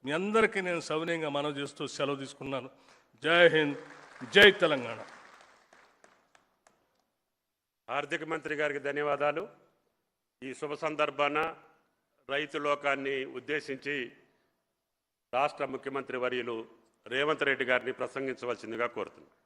మీ అందరికీ నేను సవినయంగా మనవి చేస్తూ సెలవు తీసుకున్నాను. జై హింద్, జై తెలంగాణ. ఆర్థిక మంత్రి గారికి ధన్యవాదాలు. ఈ శుభ సందర్భాన రైతు లోకాన్ని ఉద్దేశించి రాష్ట్ర ముఖ్యమంత్రి వర్యులు రేవంత్ రెడ్డి గారిని ప్రసంగించవలసిందిగా కోరుతున్నాను.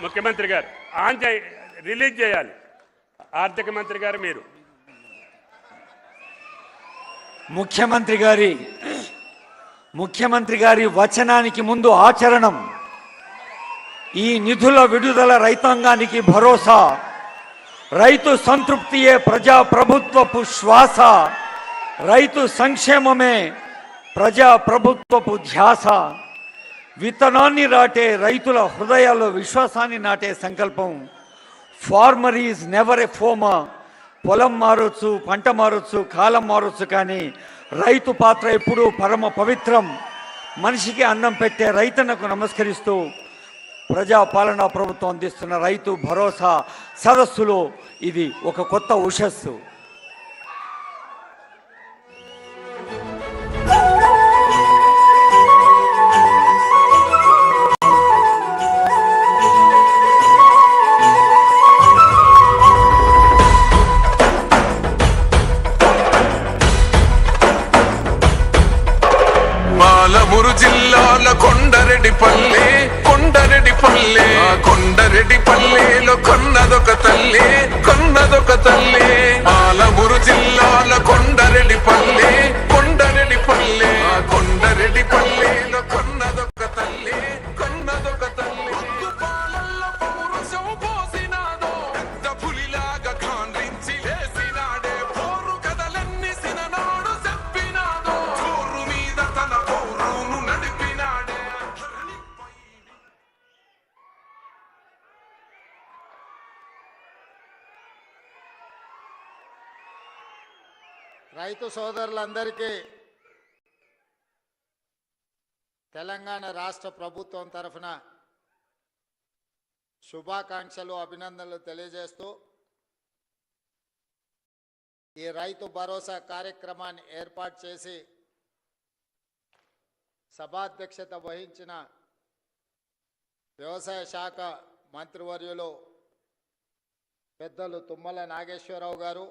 ముఖ్యమంత్రి గారు ఆన్ రిలీజ్ చేయాలి. ఆర్థిక మంత్రి గారు మీరు ముఖ్యమంత్రి గారి వచనానికి ముందు ఆచరణం. ఈ నిధుల విడుదల రైతాంగానికి భరోసా, రైతు సంతృప్తియే ప్రజా ప్రభుత్వపు శ్వాస, రైతు సంక్షేమమే ప్రజా ప్రభుత్వపు ధ్యాస. విత్తనాన్ని నాటే రైతుల హృదయాల్లో విశ్వాసాన్ని నాటే సంకల్పం. Farmer is never a former. పొలం మారొచ్చు, పంట మారొచ్చు, కాలం మారొచ్చు, కానీ రైతు పాత్ర ఎప్పుడూ పరమ పవిత్రం. మనిషికి అన్నం పెట్టే రైతన్నకు నమస్కరిస్తూ ప్రజాపాలనా ప్రభుత్వం అందిస్తున్న రైతు భరోసా సదస్సులో ఇది ఒక కొత్త ఉషస్సు. పాలమూరు జిల్లాల కొండరెడ్డిపల్లెలో కొన్నదొక తల్లి. పాలమూరు జిల్లాల కొండరెడ్డిపల్లెలో కొన్నదొక తల్లి. పాలల్ల పౌరుషం పోసినాదో, పెద్ద పులిలాగా కాండ్రించి వేసినాడే. పోరు కథలన్నీ సిననాడు చెప్పినాదో, చోరు మీద తన పౌరును నడిపినాడే. రైతు సోదరులందరికీ తెలంగాణ రాష్ట్ర ప్రభుత్వం తరఫున శుభాకాంక్షలు, అభినందనలు తెలియజేస్తూ ఈ రైతు భరోసా కార్యక్రమాన్ని ఏర్పాటు చేసి సభాధ్యక్షత వహించిన వ్యవసాయ శాఖ మంత్రివర్యులు పెద్దలు తుమ్మల నాగేశ్వరరావు గారు,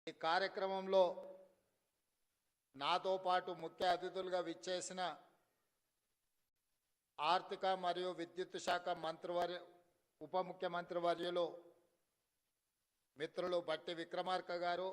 ఈ కార్యక్రమంలో నాతో పాటు ముఖ్య అతిథులుగా విచ్చేసిన ఆర్థిక మరియు విద్యుత్ శాఖ ఉప ముఖ్యమంత్రి వర్యులు మిత్రులు బట్టి విక్రమార్క గారు,